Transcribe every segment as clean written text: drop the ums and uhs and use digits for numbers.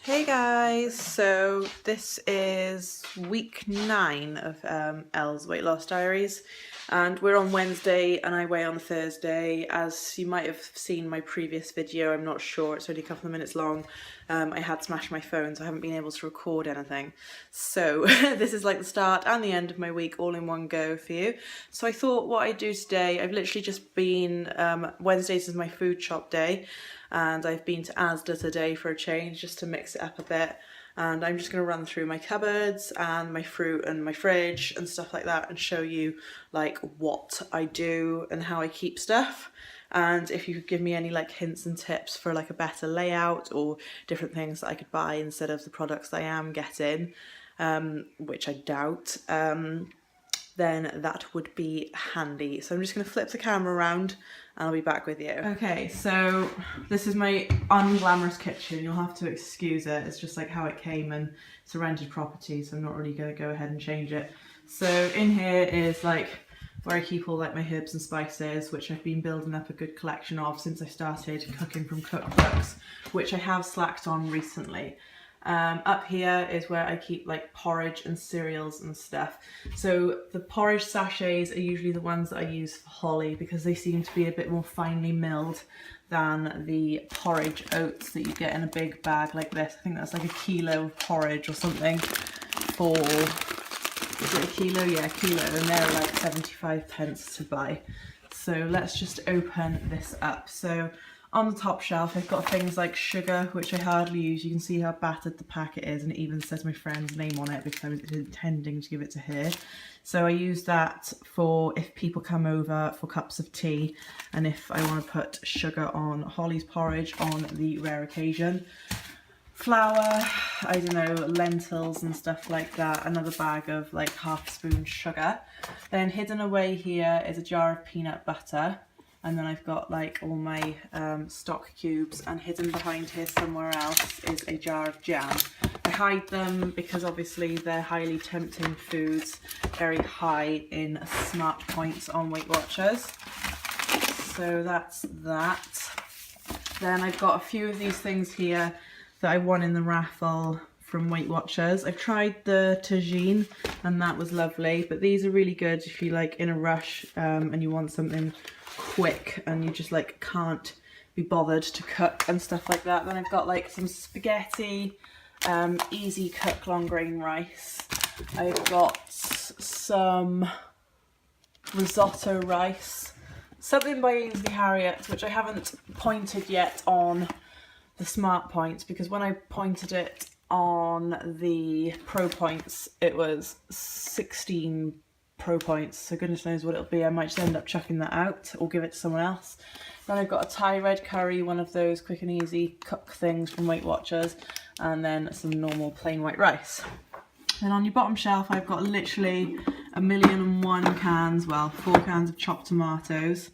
Hey guys, so this is week 9 of Elle's weight loss diaries, and we're on Wednesday and I weigh on Thursday. As you might have seen my previous video, I'm not sure, it's only a couple of minutes long. I had smashed my phone, so I haven't been able to record anything. So this is like the start and the end of my week all in one go for you. So I thought what I'd do today, I've literally just been, Wednesdays is my food shop day, and I've been to Asda today for a change just to mix it up a bit, and I'm just going to run through my cupboards and my fruit and my fridge and stuff like that and show you like what I do and how I keep stuff, and if you could give me any like hints and tips for like a better layout or different things that I could buy instead of the products that I am getting, which I doubt, then that would be handy. So I'm just going to flip the camera around and I'll be back with you. Okay, so this is my unglamorous kitchen. You'll have to excuse it. It's just like how it came, and it's a rented property, so I'm not really going to go ahead and change it. So in here is like where I keep all like my herbs and spices, which I've been building up a good collection of since I started cooking from cookbooks, which I have slacked on recently. Up here is where I keep like porridge and cereals and stuff. So the porridge sachets are usually the ones that I use for Holly because they seem to be a bit more finely milled than the porridge oats that you get in a big bag like this. I think that's like a kilo of porridge or something for, is it a kilo? Yeah, a kilo, and they're like 75 pence to buy. So let's just open this up. So on the top shelf, I've got things like sugar, which I hardly use. You can see how battered the packet is, and it even says my friend's name on it because I was intending to give it to her. So I use that for if people come over for cups of tea, and if I want to put sugar on Holly's porridge on the rare occasion. Flour, I don't know, lentils and stuff like that. Another bag of like half a spoon sugar. Then hidden away here is a jar of peanut butter. And then I've got like all my stock cubes, and hidden behind here somewhere else is a jar of jam. I hide them because obviously they're highly tempting foods, very high in smart points on Weight Watchers. So that's that. Then I've got a few of these things here that I won in the raffle from Weight Watchers. I've tried the tagine and that was lovely, but these are really good if you're like in a rush and you want something quick and you just like can't be bothered to cook and stuff like that. Then I've got like some spaghetti, easy cook long grain rice. I've got some risotto rice, something by Ainsley Harriott, which I haven't pointed yet on the smart points because when I pointed it on the pro points it was 16 pro points, so goodness knows what it'll be. I might just end up chucking that out or give it to someone else. Then I've got a Thai red curry, one of those quick and easy cook things from Weight Watchers, and then some normal plain white rice. Then on your bottom shelf I've got literally 1,000,001 cans, well 4 cans of chopped tomatoes,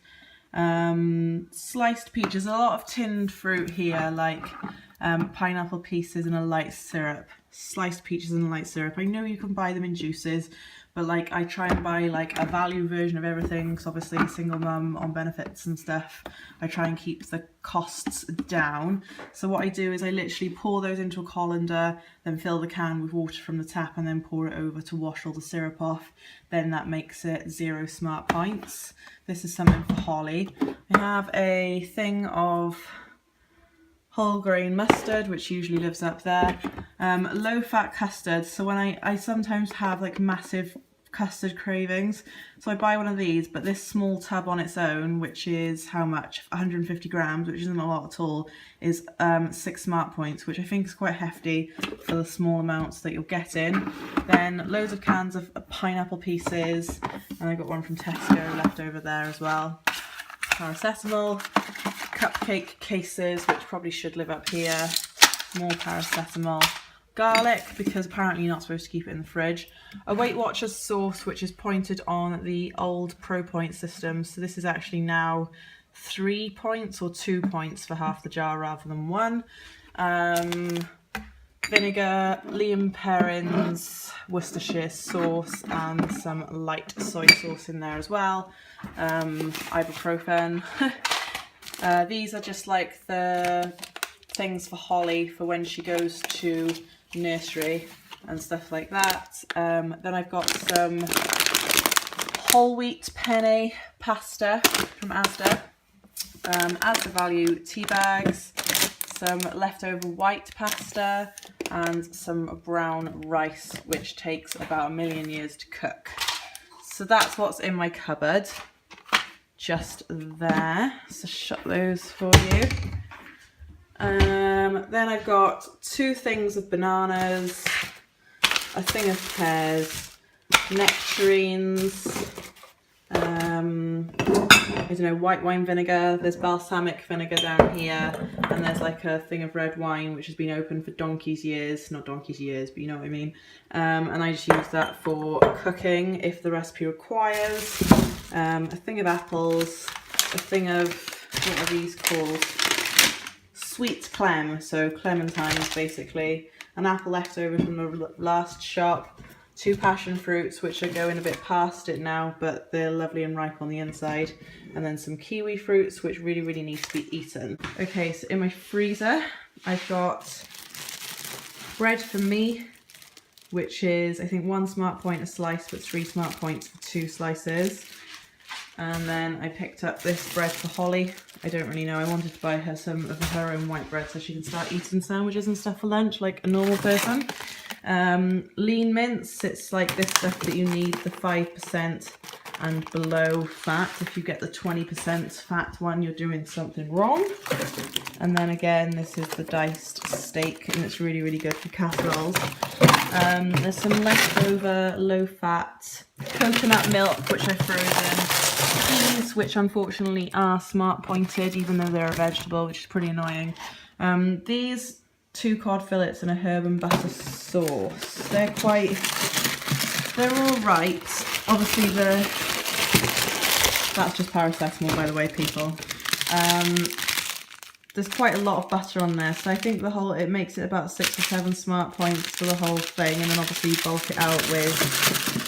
sliced peaches, a lot of tinned fruit here like pineapple pieces and a light syrup, sliced peaches and a light syrup. I know you can buy them in juices, but like I try and buy like a value version of everything because obviously single mum on benefits and stuff, I try and keep the costs down. So what I do is I literally pour those into a colander, then fill the can with water from the tap and then pour it over to wash all the syrup off. Then that makes it 0 smart points. This is something for Holly. I have a thing of whole grain mustard, which usually lives up there. Low fat custard. So when I sometimes have like massive custard cravings, so I buy one of these, but this small tub on its own, which is how much, 150 grams, which isn't a lot at all, is 6 smart points, which I think is quite hefty for the small amounts that you're getting. Then loads of cans of pineapple pieces, and I got one from Tesco left over there as well. Paracetamol, cupcake cases, which probably should live up here, more paracetamol. Garlic, because apparently you're not supposed to keep it in the fridge. A Weight Watchers sauce, which is pointed on the old Pro Point system. So this is actually now 3 points or 2 points for half the jar rather than 1. Vinegar, Liam Perrins, Worcestershire sauce, and some light soy sauce in there as well. Ibuprofen. These are just like the things for Holly for when she goes to nursery and stuff like that. Then I've got some whole wheat penne pasta from Asda, Asda value tea bags, some leftover white pasta, and some brown rice, which takes about 1,000,000 years to cook. So that's what's in my cupboard, just there. So shut those for you. Then I've got 2 things of bananas, a thing of pears, nectarines, I don't know, white wine vinegar, there's balsamic vinegar down here, and there's like a thing of red wine which has been open for donkey's years, not donkey's years, but you know what I mean. And I just use that for cooking if the recipe requires. A thing of apples, a thing of, what are these called? Sweet clem, so clementines basically, an apple left over from the last shop, 2 passion fruits which are going a bit past it now, but they're lovely and ripe on the inside, and then some kiwi fruits which really need to be eaten. Okay, so in my freezer I've got bread for me, which is I think 1 smart point a slice, but 3 smart points for 2 slices. And then I picked up this bread for Holly. I don't really know, I wanted to buy her some of her own white bread so she can start eating sandwiches and stuff for lunch like a normal person. Lean mince, it's like this stuff that you need, the 5% and below fat. If you get the 20% fat one, you're doing something wrong. And then again, this is the diced steak, and it's really good for casseroles. There's some leftover low-fat coconut milk, which I've frozen. Peas, which unfortunately are smart pointed, even though they're a vegetable, which is pretty annoying. These 2 cod fillets and a herb and butter sauce. They're all right. Obviously that's just paracetamol, by the way, people. There's quite a lot of butter on there, so I think it makes it about 6 or 7 smart points for the whole thing, and then obviously you bulk it out with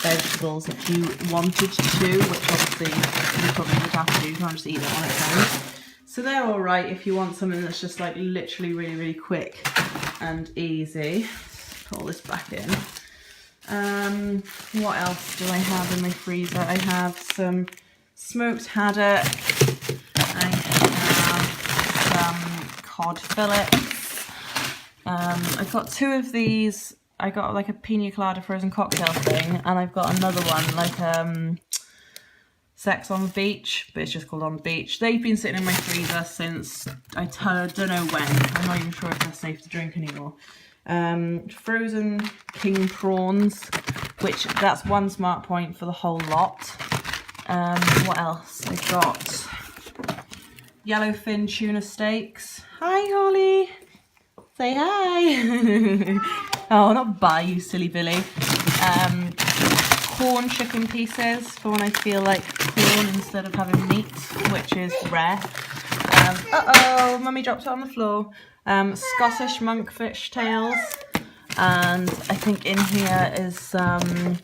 vegetables if you wanted to, which obviously you probably would have to do, you can't just eat it on its own. So they're alright if you want something that's just like literally really quick and easy. Put all this back in. What else do I have in my freezer? I have some smoked haddock. I have some cod fillets. I've got 2 of these. I got like a pina colada frozen cocktail thing, and I've got another one like Sex on the Beach, but it's just called On the Beach. They've been sitting in my freezer since I don't know when. I'm not even sure if they're safe to drink anymore. Frozen king prawns, which that's 1 smart point for the whole lot. What else? I've got yellowfin tuna steaks. Hi, Holly. Say hi. Oh, not bye, you silly Billy. Corn chicken pieces for when I feel like corn instead of having meat, which is rare. Uh-oh, Mummy dropped it on the floor. Scottish monkfish tails, and I think in here is some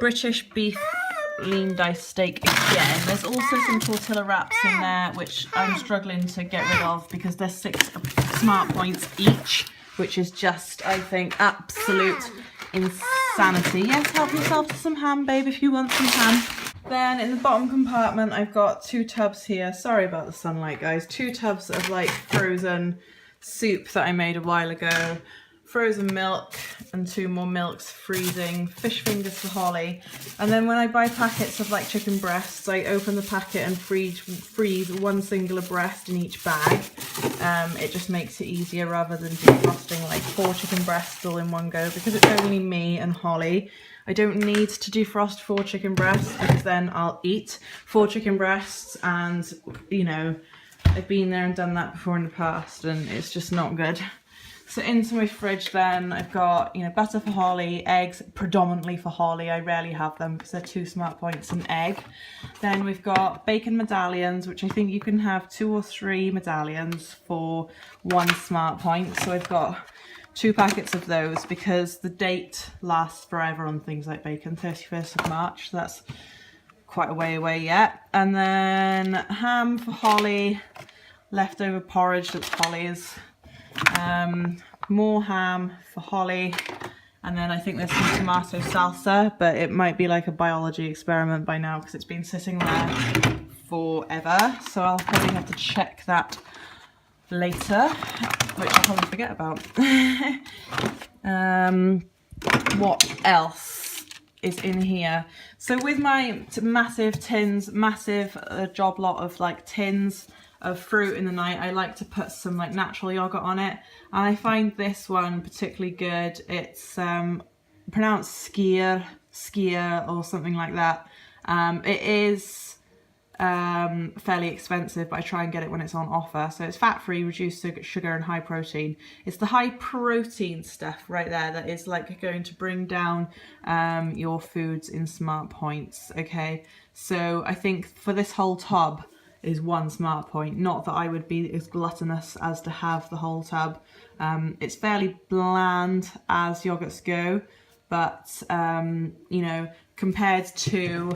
British beef lean diced steak again. There's also some tortilla wraps in there, which I'm struggling to get rid of because they're 6 smart points each, which is just, I think, absolute insanity. Yes, help yourself to some ham, babe, if you want some ham. Then in the bottom compartment, I've got 2 tubs here. Sorry about the sunlight, guys. 2 tubs of like frozen soup that I made a while ago. Frozen milk and 2 more milks freezing. Fish fingers for Holly. And then when I buy packets of like chicken breasts, I open the packet and freeze 1 singular breast in each bag. It just makes it easier rather than defrosting like 4 chicken breasts all in one go, because it's only me and Holly. I don't need to defrost 4 chicken breasts because then I'll eat 4 chicken breasts, and you know, I've been there and done that before in the past, and it's just not good. So into my fridge then, I've got, you know, butter for Holly, eggs predominantly for Holly. I rarely have them because they're 2 smart points an egg. Then we've got bacon medallions, which I think you can have 2 or 3 medallions for 1 smart point. So I've got 2 packets of those because the date lasts forever on things like bacon, 31st of March. So that's quite a way away yet. And then ham for Holly, leftover porridge that's Holly's. more ham for Holly, and then I think there's some tomato salsa, but it might be like a biology experiment by now because it's been sitting there forever, so I'll probably have to check that later, which I'll probably forget about. What else is in here? So with my massive tins, job lot of like tins of fruit in the night, I like to put some like natural yogurt on it, and I find this one particularly good. It's pronounced skier or something like that. It is fairly expensive, but I try and get it when it's on offer. So it's fat-free, reduced sugar and high protein. It's the high protein stuff right there that is like going to bring down your foods in smart points. Okay, so I think for this whole tub is 1 smart point. Not that I would be as gluttonous as to have the whole tub. It's fairly bland as yogurts go, but you know, compared to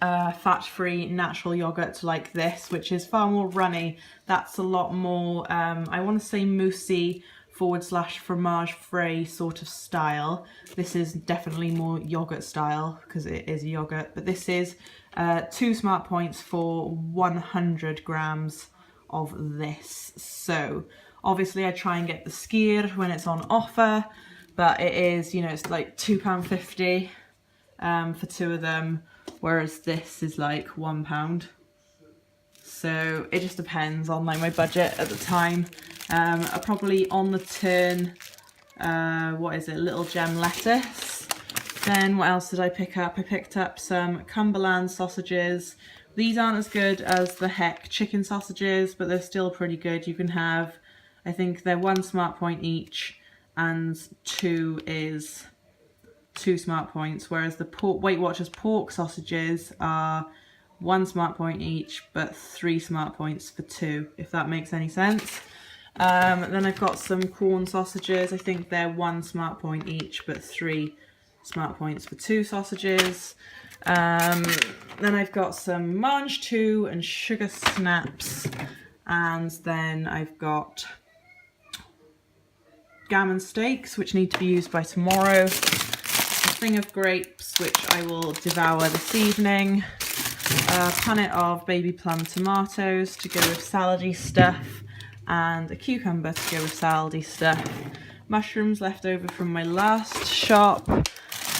fat-free natural yogurt like this, which is far more runny, that's a lot more I want to say moussey / fromage frais sort of style. This is definitely more yogurt style because it is yogurt, but this is 2 smart points for 100 grams of this. So obviously I try and get the skyr when it's on offer, but it is, you know, it's like £2.50 for 2 of them, whereas this is like £1. So it just depends on like my budget at the time. I probably on the tin, what is it, little gem lettuce. Then what else did I pick up? I picked up some Cumberland sausages. These aren't as good as the Heck chicken sausages, but they're still pretty good. You can have, I think they're 1 smart point each, and 2 is 2 smart points, whereas the Weight Watchers pork sausages are 1 smart point each, but 3 smart points for 2, if that makes any sense. Then I've got some corn sausages. I think they're 1 smart point each, but 3 smart points for 2 sausages. Then I've got some Mange 2 and sugar snaps, and then I've got gammon steaks, which need to be used by tomorrow. A thing of grapes, which I will devour this evening. A punnet of baby plum tomatoes to go with salady stuff, and a cucumber to go with salady stuff. Mushrooms left over from my last shop.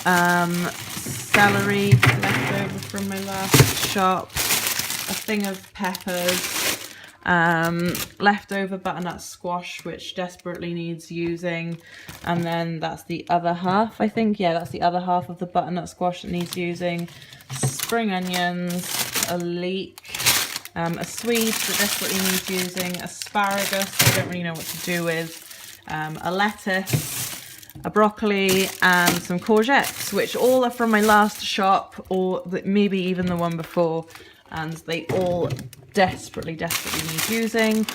Celery left over from my last shop. A thing of peppers. Leftover butternut squash, which desperately needs using, and then that's the other half, I think. Yeah, that's the other half of the butternut squash that needs using. Spring onions, a leek, a Swede that desperately needs using, asparagus I don't really know what to do with, a lettuce, a broccoli, and some courgettes, which all are from my last shop, or maybe even the one before, and they all desperately need using.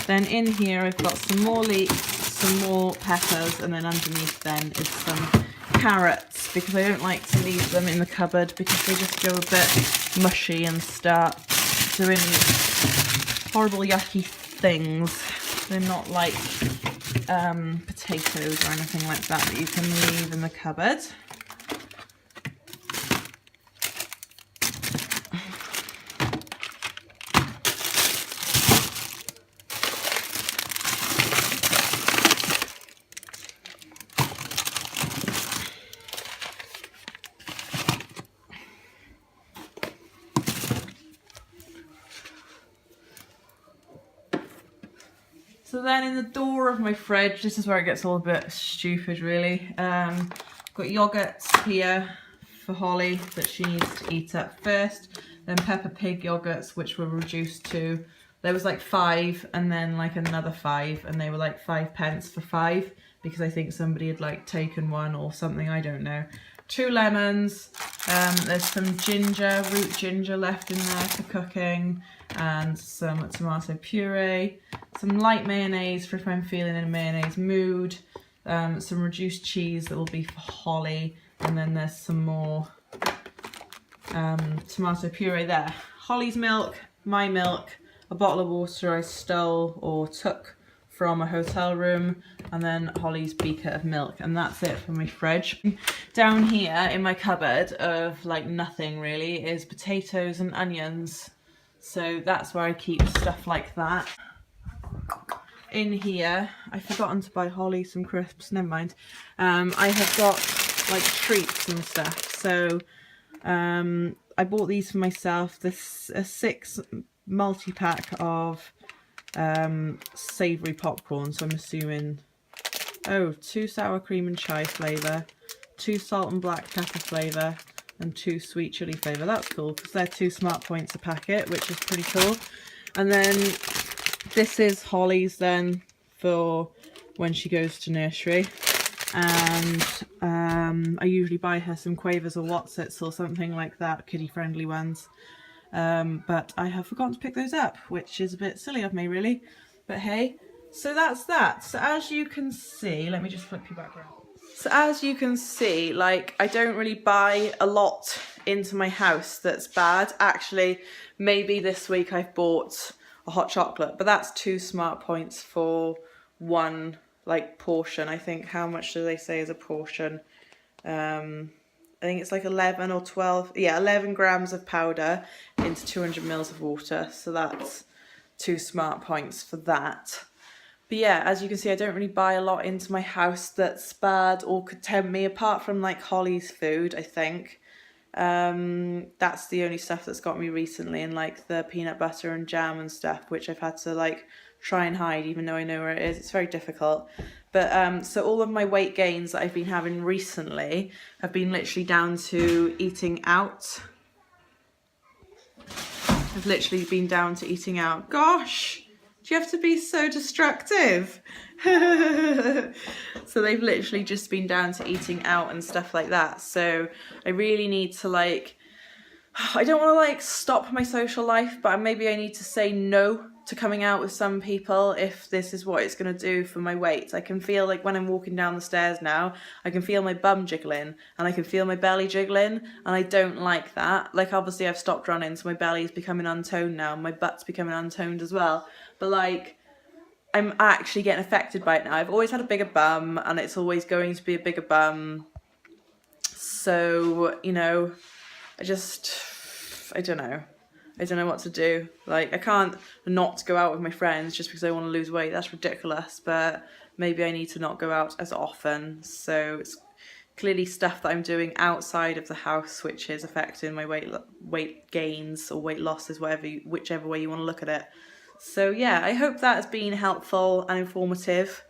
Then in here I've got some more leeks, some more peppers, and then underneath then is some carrots, because I don't like to leave them in the cupboard because they just go a bit mushy and start doing horrible yucky things. They're not like potatoes or anything like that you can leave in the cupboard. So then in the door of my fridge, this is where it gets a little bit stupid really. Got yogurts here for Holly that she needs to eat up first. Then Peppa Pig yogurts, which were reduced to, there was like 5 and then like another 5, and they were like 5p for 5 because I think somebody had like taken one or something, I don't know. 2 lemons, there's some ginger, root ginger left in there for cooking, and some tomato puree, some light mayonnaise for if I'm feeling in a mayonnaise mood, some reduced cheese that will be for Holly, and then there's some more tomato puree there. Holly's milk, my milk, a bottle of water I stole or took from a hotel room, and then Holly's beaker of milk, and that's it for my fridge. Down here in my cupboard of like nothing really is potatoes and onions, so that's where I keep stuff like that. In here, I've forgotten to buy Holly some crisps, never mind. I have got like treats and stuff, so I bought these for myself. This a 6 multi-pack of savoury popcorn, so I'm assuming, oh, 2 sour cream and chai flavour, 2 salt and black pepper flavour, and 2 sweet chilli flavour. That's cool, because they're 2 smart points a packet, which is pretty cool. And then this is Holly's then for when she goes to nursery. And I usually buy her some Quavers or Watsits or something like that, kiddie friendly ones. But I have forgotten to pick those up, which is a bit silly of me really, but hey. So that's that. So as you can see, let me just flip you back around. So as you can see, like, I don't really buy a lot into my house that's bad. Actually, maybe this week I've bought a hot chocolate, but that's 2 smart points for one like portion. I think, how much do they say is a portion? I think it's like 11 or 12, yeah, 11 grams of powder into 200 mils of water. So that's 2 smart points for that. But yeah, as you can see, I don't really buy a lot into my house that's bad or could tempt me, apart from like Holly's food, I think. That's the only stuff that's got me recently, and like the peanut butter and jam and stuff, which I've had to like try and hide even though I know where it is. It's very difficult. But so all of my weight gains that I've been having recently have been literally down to eating out. I've literally been down to eating out. Gosh, do you have to be so destructive? So they've literally just been down to eating out and stuff like that. So I really need to like, I don't want to like stop my social life, but maybe I need to say no to coming out with some people if this is what it's going to do for my weight. I can feel like when I'm walking down the stairs now, I can feel my bum jiggling and I can feel my belly jiggling, and I don't like that. Like, obviously I've stopped running, so my belly's becoming untoned now, and my butt's becoming untoned as well. But like, I'm actually getting affected by it now. I've always had a bigger bum, and it's always going to be a bigger bum. So, you know, I don't know. I don't know what to do. Like, I can't not go out with my friends just because I want to lose weight. That's ridiculous. But maybe I need to not go out as often. So it's clearly stuff that I'm doing outside of the house which is affecting my weight gains or weight losses, whichever way you want to look at it. So yeah, I hope that has been helpful and informative.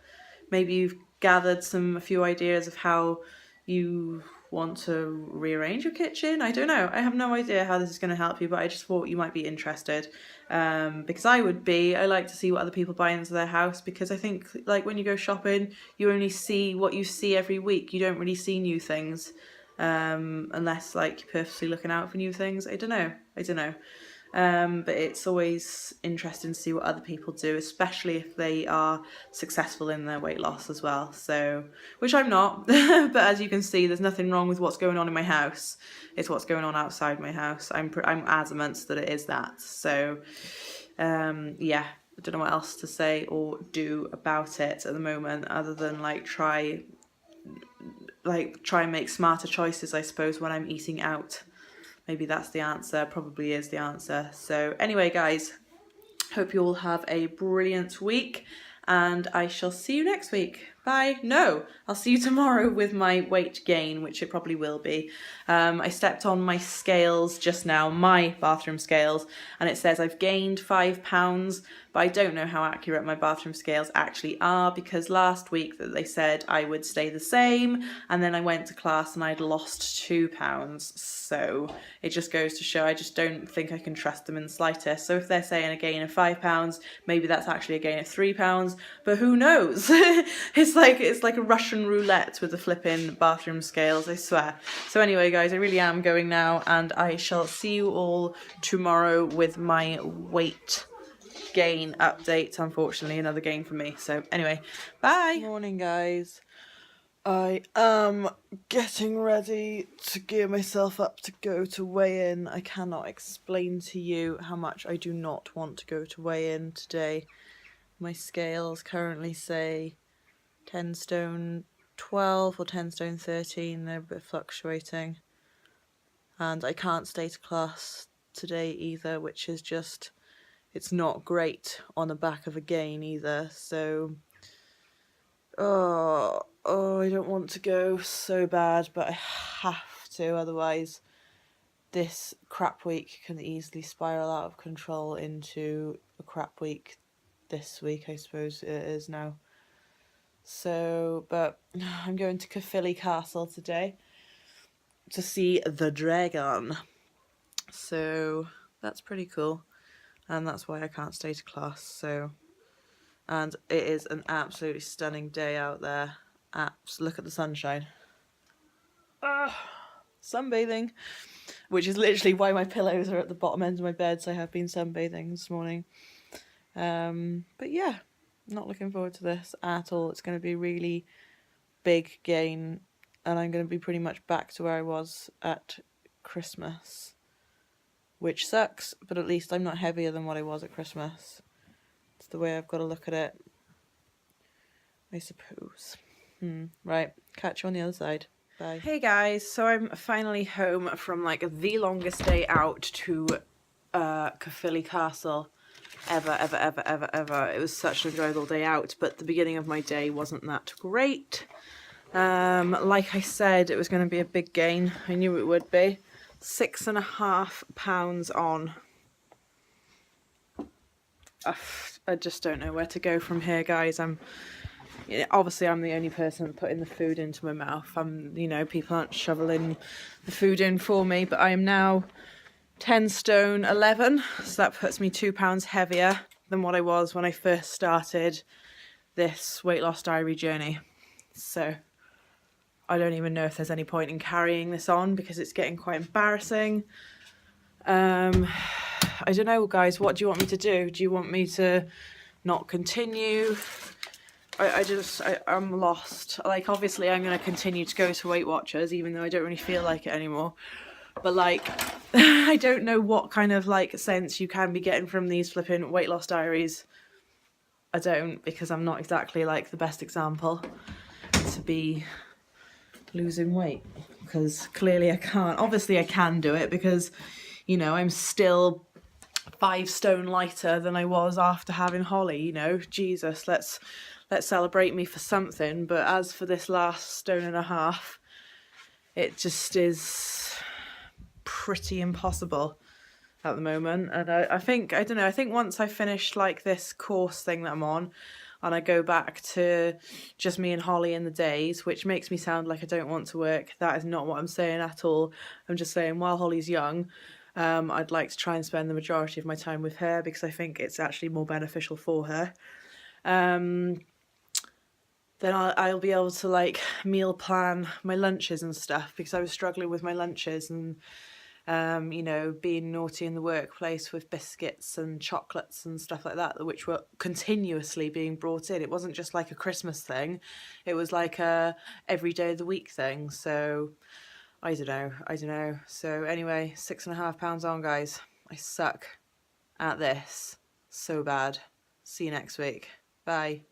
Maybe you've gathered a few ideas of how you want to rearrange your kitchen. I don't know. I have no idea how this is going to help you, but I just thought you might be interested, because I would be. I like to see what other people buy into their house, because I think like when you go shopping, you only see what you see every week. You don't really see new things, unless like you're purposely looking out for new things. I don't know. But it's always interesting to see what other people do, especially if they are successful in their weight loss as well. So, which I'm not, but as you can see, there's nothing wrong with what's going on in my house. It's what's going on outside my house. I'm adamant that it is that. So, yeah, I don't know what else to say or do about it at the moment, other than like try and make smarter choices, I suppose, when I'm eating out. Maybe that's the answer, probably is the answer. So anyway, guys, hope you all have a brilliant week, and I shall see you next week. Bye. No, I'll see you tomorrow with my weight gain, which it probably will be. I stepped on my scales just now, my bathroom scales, and it says I've gained 5 pounds, but I don't know how accurate my bathroom scales actually are, because last week that they said I would stay the same, and then I went to class and I'd lost 2 pounds. So it just goes to show I just don't think I can trust them in the slightest. So if they're saying a gain of 5 pounds, maybe that's actually a gain of 3 pounds, but who knows? It's like a Russian roulette with the flipping bathroom scales, I swear. So anyway, guys, I really am going now, and I shall see you all tomorrow with my weight gain update. Unfortunately, another gain for me. So anyway, bye. Morning, guys. I am getting ready to gear myself up to go to weigh-in. I cannot explain to you how much I do not want to go to weigh-in today. My scales currently say 10 stone 12 or 10 stone 13. They're a bit fluctuating. And I can't stay to class today either, which is just, it's not great on the back of a gain either. So, I don't want to go so bad, but I have to, otherwise this crap week can easily spiral out of control into a crap week this week, I suppose it is now. So, but I'm going to Caerphilly Castle today to see the dragon. So that's pretty cool. And that's why I can't stay to class. So, and it is an absolutely stunning day out there. Look at the sunshine. Sunbathing, which is literally why my pillows are at the bottom end of my bed. So I have been sunbathing this morning. But yeah, not looking forward to this at all. It's going to be really big gain, and I'm going to be pretty much back to where I was at Christmas, which sucks, but at least I'm not heavier than what I was at Christmas. It's the way I've got to look at it, I suppose. Right, catch you on the other side. Bye. Hey guys, so I'm finally home from like the longest day out to Caerphilly Castle ever. It was such an enjoyable day out, but the beginning of my day wasn't that great. Like I said, it was going to be a big gain. I knew it would be. 6.5 pounds on. I just don't know where to go from here, guys. Obviously I'm the only person putting the food into my mouth. People aren't shoveling the food in for me, but I am now 10 stone 11, so that puts me 2 pounds heavier than what I was when I first started this weight loss diary journey. So I don't even know if there's any point in carrying this on because it's getting quite embarrassing. I don't know, guys, what do you want me to do? Do you want me to not continue? I'm lost. Like, obviously I'm going to continue to go to Weight Watchers even though I don't really feel like it anymore. But like, I don't know what kind of like sense you can be getting from these flipping weight loss diaries. I don't, because I'm not exactly like the best example to be losing weight, because clearly I can't. Obviously I can do it because, I'm still 5 stone lighter than I was after having Holly. Jesus, let's celebrate me for something. But as for this last 1.5 stone, it just is pretty impossible at the moment. And I think once I finish like this course thing that I'm on, and I go back to just me and Holly in the days, which makes me sound like I don't want to work. That is not what I'm saying at all. I'm just saying while Holly's young, I'd like to try and spend the majority of my time with her because I think it's actually more beneficial for her. Then I'll be able to like meal plan my lunches and stuff, because I was struggling with my lunches and being naughty in the workplace with biscuits and chocolates and stuff like that, which were continuously being brought in. It wasn't just like a Christmas thing, it was like a every day of the week thing. So I don't know. So anyway, 6.5 pounds on, guys. I suck at this so bad. See you next week. Bye.